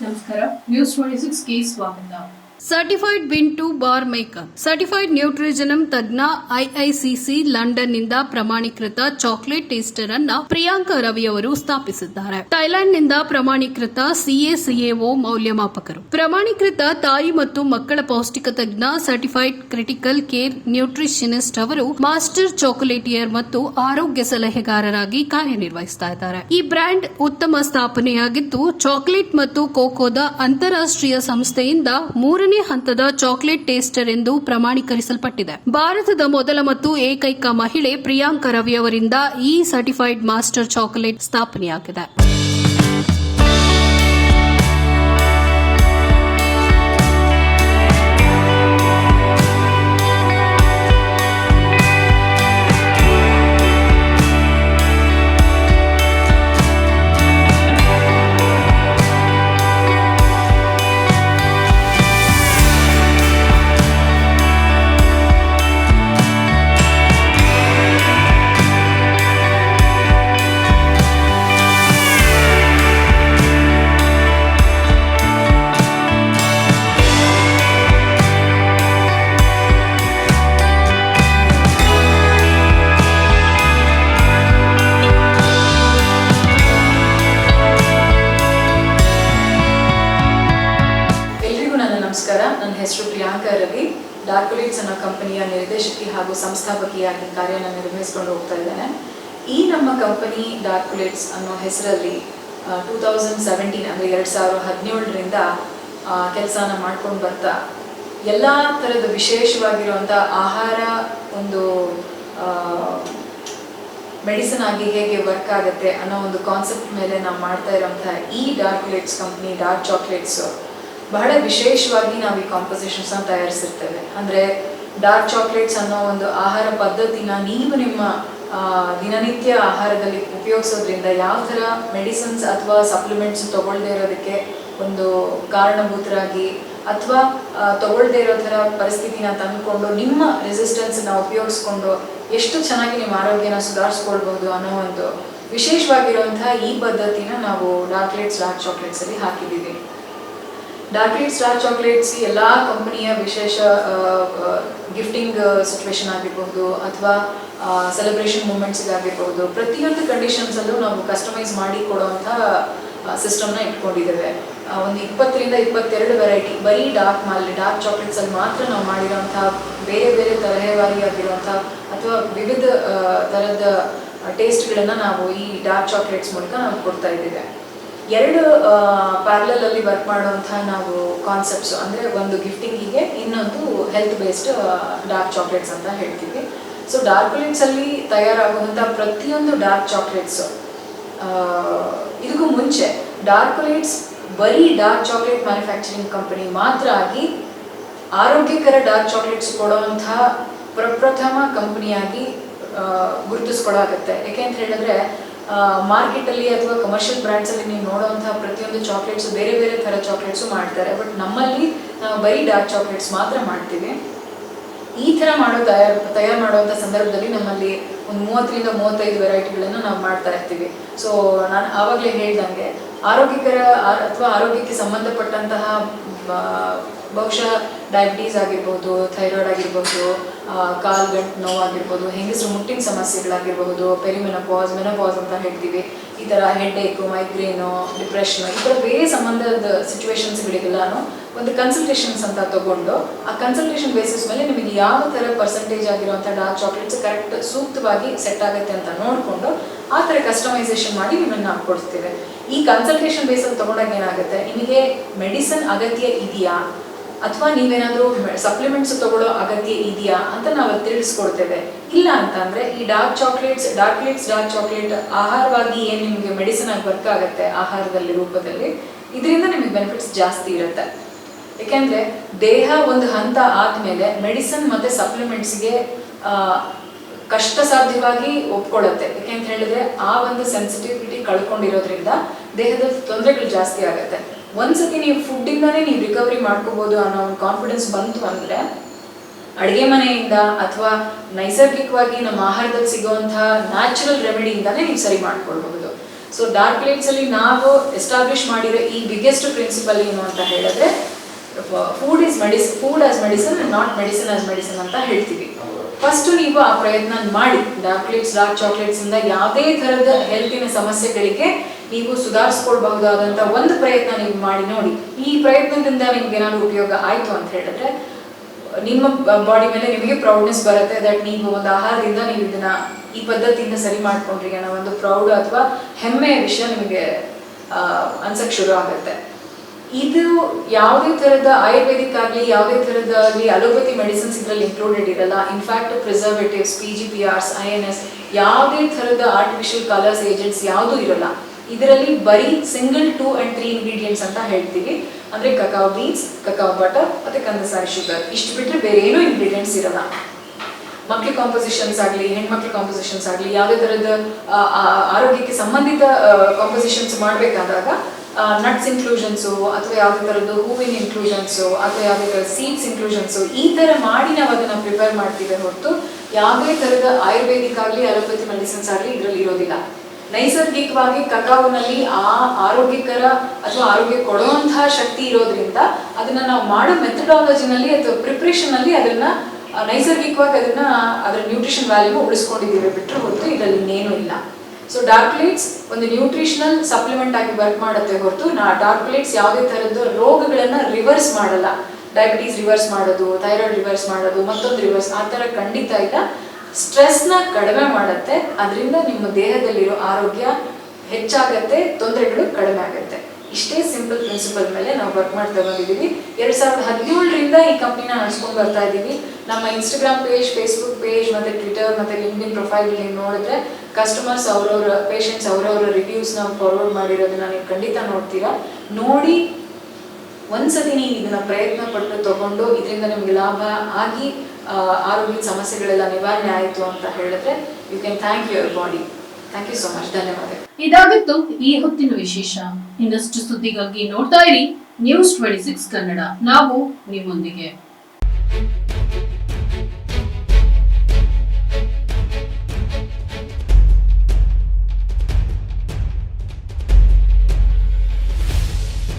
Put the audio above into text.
ನಮಸ್ಕಾರ. ನ್ಯೂಸ್ 26ಗೆ ಸ್ವಾಗತ. Certified bean to bar maker. Certified ನ್ಯೂಟ್ರಿಜನಮ್ ತಜ್ಞ ಐಐಸಿಸಿ ಲಂಡನ್ನಿಂದ ಪ್ರಮಾಣೀಕೃತ ಚಾಕೊಲೇಟ್ ಟೇಸ್ಟರ್ ಅನ್ನ ಪ್ರಿಯಾಂಕಾ ರವಿ ಅವರು ಸ್ಥಾಪಿಸಿದ್ದಾರೆ. ಥೈಲ್ಯಾಂಡ್ನಿಂದ ಪ್ರಮಾಣೀಕೃತ ಸಿಎಸಿಎಒ ಮೌಲ್ಯಮಾಪಕರು, ಪ್ರಮಾಣೀಕೃತ ತಾಯಿ ಮತ್ತು ಮಕ್ಕಳ ಪೌಷ್ಟಿಕ ತಜ್ಞ ಸರ್ಟಿಫೈಡ್ ಕ್ರಿಟಿಕಲ್ ಕೇರ್ ನ್ಯೂಟ್ರಿಷನಿಸ್ಟ್ ಅವರು ಮಾಸ್ಟರ್ ಚಾಕೊಲೇಟಿಯರ್ ಮತ್ತು ಆರೋಗ್ಯ ಸಲಹೆಗಾರರಾಗಿ ಕಾರ್ಯನಿರ್ವಹಿಸುತ್ತಿದ್ದಾರೆ. ಈ ಬ್ರ್ಯಾಂಡ್ ಉತ್ತಮ ಸ್ಥಾಪನೆಯಾಗಿದ್ದು, ಚಾಕೊಲೇಟ್ ಮತ್ತು ಕೋಕೋದ ಅಂತಾರಾಷ್ಟ್ರೀಯ ಸಂಸ್ಥೆಯಿಂದ ಮೂರನೇ ಹಂತದ ಚಾಕೊಲೇಟ್ ಟೇಸ್ಟರ್ ಎಂದು ಪ್ರಮಾಣೀಕರಿಸಲ್ಪಟ್ಟಿದೆ. ಭಾರತದ ಮೊದಲ ಮತ್ತು ಏಕೈಕ ಮಹಿಳೆ ಪ್ರಿಯಾಂಕಾ ರವಿ ಅವರಿಂದ ಈ ಸರ್ಟಿಫೈಡ್ ಮಾಸ್ಟರ್ ಚಾಕೊಲೇಟ್ ಸ್ಥಾಪನೆಯಾಗಿದೆ. ನಮಸ್ಕಾರ. ನನ್ನ ಹೆಸರು ಪ್ರಿಯಾಂಕಾ ರವಿ. ಡಾರ್ಕೊಲೇಟ್ಸ್ ಅನ್ನೋ ಕಂಪನಿಯ ನಿರ್ದೇಶಕಿ ಹಾಗೂ ಸಂಸ್ಥಾಪಕಿಯಾಗಿ ಕಾರ್ಯನ ನಿರ್ವಹಿಸಿಕೊಂಡು ಹೋಗ್ತಾ ಇದ್ದೇನೆ. ಈ ನಮ್ಮ ಕಂಪನಿ ಡಾರ್ಕೊಲೇಟ್ಸ್ ಅನ್ನೋ ಹೆಸರಲ್ಲಿ 2017 ಅಂದರೆ 2017ರಿಂದ ಕೆಲಸನ ಮಾಡ್ಕೊಂಡು ಬರ್ತಾ ಎಲ್ಲ ಥರದ ವಿಶೇಷವಾಗಿರುವಂಥ ಆಹಾರ ಒಂದು ಮೆಡಿಸಿನ್ ಆಗಿ ಹೇಗೆ ವರ್ಕ್ ಆಗುತ್ತೆ ಅನ್ನೋ ಒಂದು ಕಾನ್ಸೆಪ್ಟ್ ಮೇಲೆ ನಾವು ಮಾಡ್ತಾ ಇರೋಂಥ ಈ ಡಾರ್ಕೊಲೇಟ್ಸ್ ಕಂಪ್ನಿ ಡಾರ್ಕ್ ಚಾಕ್ಲೇಟ್ಸ್ ಬಹಳ ವಿಶೇಷವಾಗಿ ನಾವು ಈ ಕಾಂಪೋಸಿಷನ್ಸ್ನ ತಯಾರಿಸಿರ್ತೇವೆ. ಅಂದರೆ ಡಾರ್ಕ್ ಚಾಕ್ಲೇಟ್ಸ್ ಅನ್ನೋ ಒಂದು ಆಹಾರ ಪದ್ಧತಿನ ನೀವು ನಿಮ್ಮ ದಿನನಿತ್ಯ ಆಹಾರದಲ್ಲಿ ಉಪಯೋಗಿಸೋದ್ರಿಂದ ಯಾವ ಥರ ಮೆಡಿಸಿನ್ಸ್ ಅಥವಾ ಸಪ್ಲಿಮೆಂಟ್ಸ್ ತಗೊಳ್ಳದೇ ಇರೋದಕ್ಕೆ ಒಂದು ಕಾರಣಭೂತರಾಗಿ ಅಥವಾ ತಗೊಳ್ಳದೇ ಇರೋ ಥರ ಪರಿಸ್ಥಿತಿನ ತಂದುಕೊಂಡು ನಿಮ್ಮ ರೆಸಿಸ್ಟೆನ್ಸ್ನ ಉಪಯೋಗಿಸ್ಕೊಂಡು ಎಷ್ಟು ಚೆನ್ನಾಗಿ ನಿಮ್ಮ ಆರೋಗ್ಯನ ಸುಧಾರಿಸ್ಕೊಳ್ಬೋದು ಅನ್ನೋ ಒಂದು ವಿಶೇಷವಾಗಿರುವಂತಹ ಈ ಪದ್ಧತಿನ ನಾವು ಡಾರ್ಕೊಲೇಟ್ಸ್ ಡಾರ್ಕ್ ಚಾಕ್ಲೇಟ್ಸಲ್ಲಿ ಹಾಕಿದ್ದೀವಿ. ಡಾರ್ಕೊಲೇಟ್ಸ್ ಡಾರ್ಕ್ ಚಾಕ್ಲೇಟ್ಸ್ ಎಲ್ಲ ಕಂಪನಿಯ ವಿಶೇಷ ಗಿಫ್ಟಿಂಗ್ ಸಿಚುವೇಶನ್ ಆಗಿರ್ಬೋದು ಅಥವಾ ಸೆಲೆಬ್ರೇಷನ್ ಮೂಮೆಂಟ್ಸ್ಗಾಗಿರ್ಬೋದು ಪ್ರತಿಯೊಂದು ಕಂಡೀಷನ್ಸಲ್ಲೂ ನಾವು ಕಸ್ಟಮೈಸ್ ಮಾಡಿ ಕೊಡುವಂಥ ಸಿಸ್ಟಮ್ನ ಇಟ್ಕೊಂಡಿದ್ದೇವೆ. ಒಂದು 20ರಿಂದ 22 ವೆರೈಟಿ ಬರೀ ಡಾರ್ಕ್ ಚಾಕ್ಲೇಟ್ಸಲ್ಲಿ ಮಾತ್ರ ನಾವು ಮಾಡಿರೋಂಥ ಬೇರೆ ಬೇರೆ ತರಹೇವಾರಿಯಾಗಿರುವಂಥ ಅಥವಾ ವಿವಿಧ ಥರದ ಟೇಸ್ಟ್ಗಳನ್ನು ನಾವು ಈ ಡಾರ್ಕ್ ಚಾಕ್ಲೇಟ್ಸ್ ಮೂಲಕ ನಾವು ಕೊಡ್ತಾ ಇದ್ದೇವೆ. 2 ಪ್ಯಾರಲಲ್ಲಿ ವರ್ಕ್ ಮಾಡುವಂಥ ನಾವು ಕಾನ್ಸೆಪ್ಟ್ಸ್ ಅಂದರೆ ಒಂದು ಗಿಫ್ಟಿಂಗಿಗೆ, ಇನ್ನೊಂದು ಹೆಲ್ತ್ ಬೇಸ್ಡ್ ಡಾರ್ಕ್ ಚಾಕ್ಲೇಟ್ಸ್ ಅಂತ ಹೇಳ್ತೀವಿ. ಸೊ ಡಾರ್ಕೊಲೇಟ್ಸಲ್ಲಿ ತಯಾರಾಗುವಂಥ ಪ್ರತಿಯೊಂದು ಡಾರ್ಕ್ ಚಾಕ್ಲೇಟ್ಸ್ ಇದಕ್ಕೂ ಮುಂಚೆ ಡಾರ್ಕೊಲೇಟ್ಸ್ ಬರೀ ಡಾರ್ಕ್ ಚಾಕ್ಲೇಟ್ ಮ್ಯಾನುಫ್ಯಾಕ್ಚರಿಂಗ್ ಕಂಪನಿ ಮಾತ್ರ ಆಗಿ ಆರೋಗ್ಯಕರ ಡಾರ್ಕ್ ಚಾಕ್ಲೇಟ್ಸ್ ಕೊಡುವಂಥ ಪ್ರಪ್ರಥಮ ಕಂಪನಿಯಾಗಿ ಗುರುತಿಸ್ಕೊಳ್ಳಾಗುತ್ತೆ. ಯಾಕೆ ಅಂತ ಹೇಳಿದ್ರೆ ಮಾರ್ಕೆಟಲ್ಲಿ ಅಥವಾ ಕಮರ್ಷಿಯಲ್ ಬ್ರ್ಯಾಂಡ್ಸಲ್ಲಿ ನೀವು ನೋಡೋವಂಥ ಪ್ರತಿಯೊಂದು ಚಾಕ್ಲೇಟ್ಸು ಬೇರೆ ಬೇರೆ ಥರ ಚಾಕ್ಲೇಟ್ಸು ಮಾಡ್ತಾರೆ. ಬಟ್ ನಮ್ಮಲ್ಲಿ ನಾವು ಬರೀ ಡಾರ್ಕ್ ಚಾಕ್ಲೇಟ್ಸ್ ಮಾತ್ರ ಮಾಡ್ತೀವಿ. ಈ ಥರ ತಯಾರು ಮಾಡುವಂಥ ಸಂದರ್ಭದಲ್ಲಿ ನಮ್ಮಲ್ಲಿ ಒಂದು 30ರಿಂದ 35 ವೆರೈಟಿಗಳನ್ನು ನಾವು ಮಾಡ್ತಾ ಇರ್ತೀವಿ. ಸೊ ನಾನು ಆವಾಗಲೇ ಹೇಳ್ದಂಗೆ ಆರೋಗ್ಯಕರ ಅಥವಾ ಆರೋಗ್ಯಕ್ಕೆ ಸಂಬಂಧಪಟ್ಟಂತಹ ಬಹುಶಃ ಡಯಾಬಿಟೀಸ್ ಆಗಿರ್ಬೋದು, ಥೈರಾಯ್ಡ್ ಆಗಿರ್ಬೋದು, ಕಾಲು ಗಂಟು ನೋವಾಗಿರ್ಬೋದು, ಹೆಂಗಸರು ಮುಟ್ಟಿನ ಸಮಸ್ಯೆಗಳಾಗಿರ್ಬೋದು, ಪೆರಿಮೆನೋಪಾಸ್ ಮೆನೋಪಾಸ್ ಅಂತ ಹೇಳ್ತೀವಿ, ಈ ಥರ ಹೆಡ್ಏಕು, ಮೈಗ್ರೇನು, ಡಿಪ್ರೆಷನು, ಈ ಥರ ಬೇರೆ ಸಂಬಂಧದ ಸಿಚುವೇಶನ್ಸ್ಗಳಿಗೆಲ್ಲಾನು ಒಂದು ಕನ್ಸಲ್ಟೇಷನ್ಸ್ ಅಂತ ತಗೊಂಡು ಆ ಕನ್ಸಲ್ಟೇಷನ್ ಬೇಸಿಸ್ ಮೇಲೆ ನಿಮಗೆ ಯಾವ ಥರ ಪರ್ಸೆಂಟೇಜ್ ಆಗಿರುವಂಥ ಡಾರ್ಕ್ ಚಾಕ್ಲೇಟ್ಸ್ ಕರೆಕ್ಟ್ ಸೂಕ್ತವಾಗಿ ಸೆಟ್ ಆಗುತ್ತೆ ಅಂತ ನೋಡಿಕೊಂಡು ಆ ಥರ ಕಸ್ಟಮೈಸೇಷನ್ ಮಾಡಿ ನಿಮ್ಮನ್ನು ನಾವು ಕೊಡ್ತೀವಿ. ಈ ಕನ್ಸಲ್ಟೇಷನ್ ಬೇಸಲ್ಲಿ ತೊಗೊಂಡಾಗ ಏನಾಗುತ್ತೆ, ನಿಮಗೆ ಮೆಡಿಸಿನ್ ಅಗತ್ಯ ಇದೆಯಾ ಅಥವಾ ನೀವೇನಾದರೂ ಸಪ್ಲಿಮೆಂಟ್ಸ್ ತಗೊಳ್ಳೋ ಅಗತ್ಯ ಇದೆಯಾ ಅಂತ ನಾವು ತಿಳಿಸ್ಕೊಡ್ತೇವೆ. ಇಲ್ಲ ಅಂತಂದರೆ ಈ ಡಾರ್ಕ್ ಚಾಕ್ಲೇಟ್ ಆಹಾರವಾಗಿ ಏನು ನಿಮಗೆ ಮೆಡಿಸಿನ್ ಆಗಿ ವರ್ಕ್ ಆಗುತ್ತೆ ಆಹಾರದಲ್ಲಿ ರೂಪದಲ್ಲಿ, ಇದರಿಂದ ನಿಮಗೆ ಬೆನಿಫಿಟ್ಸ್ ಜಾಸ್ತಿ ಇರುತ್ತೆ. ಯಾಕೆಂದರೆ ದೇಹ ಒಂದು ಹಂತ ಆದಮೇಲೆ ಮೆಡಿಸಿನ್ ಮತ್ತು ಸಪ್ಲಿಮೆಂಟ್ಸ್ಗೆ ಕಷ್ಟ ಸಾಧ್ಯವಾಗಿ ಒಪ್ಕೊಳ್ಳುತ್ತೆ. ಯಾಕೆಂತ ಹೇಳಿದ್ರೆ ಆ ಒಂದು ಸೆನ್ಸಿಟಿವಿಟಿ ಕಳ್ಕೊಂಡಿರೋದ್ರಿಂದ ದೇಹದ ತೊಂದರೆಗಳು ಜಾಸ್ತಿ ಆಗುತ್ತೆ. ಒಂದ್ಸತಿ ನೀವು ಫುಡ್ಡಿಂದಾನೇ ನೀವು ರಿಕವರಿ ಮಾಡ್ಕೋಬೋದು ಅನ್ನೋ ಒಂದು ಕಾನ್ಫಿಡೆನ್ಸ್ ಬಂತು ಅಂದರೆ ಅಡುಗೆ ಮನೆಯಿಂದ ಅಥವಾ ನೈಸರ್ಗಿಕವಾಗಿ ನಮ್ಮ ಆಹಾರದಲ್ಲಿ ಸಿಗುವಂತಹ ನ್ಯಾಚುರಲ್ ರೆಮಿಡಿಯಿಂದಾನೇ ನೀವು ಸರಿ ಮಾಡ್ಕೊಳ್ಬಹುದು. ಸೊ ಡಾರ್ಕ್ಲೇಟ್ಸ್ ಅಲ್ಲಿ ನಾವು ಎಸ್ಟಾಬ್ಲಿಷ್ ಮಾಡಿರೋ ಈ ಬಿಗ್ಗೆಸ್ಟ್ ಪ್ರಿನ್ಸಿಪಲ್ ಏನು ಅಂತ ಹೇಳಿದ್ರೆ food as medicine not medicine as medicine ಅಂತ ಹೇಳ್ತೀವಿ. ಫಸ್ಟ್ ನೀವು ಆ ಪ್ರಯತ್ನ ಮಾಡಿ ಡಾರ್ಕ್ ಚಾಕ್ಲೇಟ್ಸ್ ಇಂದ ಯಾವುದೇ ತರದ ಹೆಲ್ತಿನ ಸಮಸ್ಯೆಗಳಿಗೆ ನೀವು ಸುಧಾರಿಸ್ಕೊಳ್ಬಹುದಾದಂತ ಒಂದು ಪ್ರಯತ್ನ ನೀವು ಮಾಡಿ ನೋಡಿ. ಈ ಪ್ರಯತ್ನದಿಂದ ನಿಮ್ಗೆ ಏನಾದ್ರು ಉಪಯೋಗ ಆಯ್ತು ಅಂತ ಹೇಳಿದ್ರೆ ನಿಮ್ಮ ಬಾಡಿ ಮೇಲೆ ನಿಮಗೆ ಪ್ರೌಡ್ನೆಸ್ ಬರುತ್ತೆ ದಟ್ ನೀವು ಒಂದು ಆಹಾರದಿಂದ ನೀವು ಇದನ್ನ ಈ ಪದ್ಧತಿಯಿಂದ ಸರಿ ಮಾಡ್ಕೊಂಡ್ರಿ ಅನ್ನೋ ಒಂದು ಪ್ರೌಡ್ ಅಥವಾ ಹೆಮ್ಮೆಯ ವಿಷಯ ನಿಮಗೆ ಅನ್ಸಕ್ ಶುರು ಆಗುತ್ತೆ. ಇದು ಯಾವುದೇ ತರದ ಆಯುರ್ವೇದಿಕ್ ಆಗಲಿ ಯಾವುದೇ ತರದಾಗಲಿ ಅಲೋಪತಿ ಮೆಡಿಸಿನ್ಸ್ ಇದರಲ್ಲಿ ಇನ್ಕ್ಲೂಡೆಡ್ ಇರಲ್ಲ. ಇನ್ಫ್ಯಾಕ್ಟ್ ಪ್ರಿಸರ್ವೇಟಿವ್ಸ್, PGPRs, INS ಯಾವುದೇ ತರದ ಆರ್ಟಿಫಿಷಿಯಲ್ ಕಲರ್ಸ್ ಏಜೆಂಟ್ಸ್ ಯಾವುದೂ ಇರಲ್ಲ. ಇದರಲ್ಲಿ ಬರೀ ಸಿಂಗಲ್ 2 and 3 ಇಂಗ್ರೀಡಿಯೆಂಟ್ಸ್ ಅಂತ ಹೇಳ್ತೀವಿ. ಅಂದ್ರೆ ಕಕಾವ್ ಬೀನ್ಸ್, ಕಕಾವ್ ಬಟರ್ ಮತ್ತೆ ಕಂದಸಾರಿ ಶುಗರ್, ಇಷ್ಟು ಬಿಟ್ಟರೆ ಬೇರೆ ಏನೂ ಇಂಗ್ರೀಡಿಯೆಂಟ್ಸ್ ಇರಲ್ಲ. ಮಕ್ಕಳ ಕಾಂಪೋಸಿಷನ್ಸ್ ಆಗಲಿ ಹೆಣ್ಮಕ್ಳ ಕಾಂಪೋಸಿಷನ್ಸ್ ಆಗಲಿ ಯಾವುದೇ ತರದ ಆರೋಗ್ಯಕ್ಕೆ ಸಂಬಂಧಿತ ಕಾಂಪೋಸಿಷನ್ಸ್ ಮಾಡಬೇಕಾದಾಗ ನಟ್ಸ್ ಇನ್ಕ್ಲೂಷನ್ಸು ಅಥವಾ ಯಾವುದೇ ಥರದ್ದು ಹೂವಿನ ಇನ್ಕ್ಲೂಷನ್ಸು ಅಥವಾ ಯಾವುದೇ ಥರದ ಸೀಡ್ಸ್ ಇನ್ಕ್ಲೂಷನ್ಸು ಈ ಥರ ಮಾಡಿ ನಾವು ಅದನ್ನು ಪ್ರಿಪೇರ್ ಮಾಡ್ತೀವಿ ಹೊರತು ಯಾವುದೇ ಥರದ ಆಯುರ್ವೇದಿಕ್ ಆಗಲಿ ಅಲೋಪತಿ ಮೆಡಿಸಿನ್ಸ್ ಆಗಲಿ ಇದರಲ್ಲಿ ಇರೋದಿಲ್ಲ. ನೈಸರ್ಗಿಕವಾಗಿ ಕಕಾವ್ನಲ್ಲಿ ಆ ಆರೋಗ್ಯಕರ ಅಥವಾ ಆರೋಗ್ಯ ಕೊಡುವಂತಹ ಶಕ್ತಿ ಇರೋದ್ರಿಂದ ಅದನ್ನ ನಾವು ಮಾಡೋ ಮೆಥಡಾಲಜಿನಲ್ಲಿ ಅಥವಾ ಪ್ರಿಪ್ರೇಷನ್ ಅಲ್ಲಿ ಅದನ್ನ ನೈಸರ್ಗಿಕವಾಗಿ ಅದರ ನ್ಯೂಟ್ರಿಷನ್ ವ್ಯಾಲ್ಯೂ ಉಳಿಸ್ಕೊಂಡಿದ್ದೀವಿ ಬಿಟ್ಟರೆ ಹೊರತು ಇದರಲ್ಲಿ ಇನ್ನೇನು ಇಲ್ಲ. ಸೊ ಡಾರ್ಕ್ಲೇಟ್ಸ್ ಒಂದು ನ್ಯೂಟ್ರಿಷನಲ್ ಸಪ್ಲಿಮೆಂಟ್ ಆಗಿ ವರ್ಕ್ ಮಾಡುತ್ತೆ ಹೊರತು ಡಾರ್ಕ್ಲೇಟ್ಸ್ ಯಾವುದೇ ಥರದ ರೋಗಗಳನ್ನ ರಿವರ್ಸ್ ಮಾಡಲ್ಲ. ಡಯಾಬಿಟೀಸ್ ರಿವರ್ಸ್ ಮಾಡೋದು, ಥೈರಾಯ್ಡ್ ರಿವರ್ಸ್ ಮಾಡೋದು, ಮತ್ತೊಂದು ರಿವರ್ಸ್ ಆ ಥರ ಖಂಡಿತ ಇಲ್ಲ. ಸ್ಟ್ರೆಸ್ನ ಕಡಿಮೆ ಮಾಡುತ್ತೆ, ಅದರಿಂದ ನಿಮ್ಮ ದೇಹದಲ್ಲಿರೋ ಆರೋಗ್ಯ ಹೆಚ್ಚಾಗತ್ತೆ, ತೊಂದರೆಗಳು ಕಡಿಮೆ ಆಗುತ್ತೆ. ಇಷ್ಟೇ ಸಿಂಪಲ್ ಪ್ರಿನ್ಸಿಪಲ್ ಮೇಲೆ ನಾವು ವರ್ಕ್ ಮಾಡ್ತಾ ಬಂದಿದ್ದೀವಿ. 2017ರಿಂದ ಈ ಕಂಪ್ನಿನ ನಡೆಸ್ಕೊಂಡು ಬರ್ತಾ ಇದ್ದೀವಿ. ನಮ್ಮ ಇನ್ಸ್ಟಾಗ್ರಾಮ್ ಪೇಜ್, ಫೇಸ್ಬುಕ್ ಪೇಜ್ ಮತ್ತೆ ಟ್ವಿಟರ್ ಮತ್ತೆ ಲಿಂಕ್ಡ್ಇನ್ ಪ್ರೊಫೈಲ್ ನೀವು ನೋಡಿದ್ರೆ ಕಸ್ಟಮರ್ಸ್ ಅವರವರ ಪೇಷಂಟ್ಸ್ ಅವರವರ ರಿವ್ಯೂಸ್ನ ಫಾರ್ವರ್ಡ್ ಮಾಡಿರೋದನ್ನ ನೀವು ಖಂಡಿತ ನೋಡ್ತೀರಾ. ನೋಡಿ ಒಂದ್ಸತಿ ನೀವು ಇದನ್ನ ಪ್ರಯತ್ನ ಪಟ್ಟು ತಗೊಂಡು ಇದರಿಂದ ನಿಮ್ಗೆ ಲಾಭ ಆಗಿ ಆರೋಗ್ಯದ ಸಮಸ್ಯೆಗಳೆಲ್ಲ ನಿವಾರಣೆ ಆಯಿತು ಅಂತ ಹೇಳಿದ್ರೆ you can thank your body. Thank you so much. ಧನ್ಯವಾದ. ಇದಾಗಿತ್ತು ಈ ಹೊತ್ತಿನ ವಿಶೇಷ. ಇನ್ನಷ್ಟು ಸುದ್ದಿಗಾಗಿ ನೋಡ್ತಾ ಇರಿ News 26 ಕನ್ನಡ. ನಾವು ನಿಮ್ಮೊಂದಿಗೆ.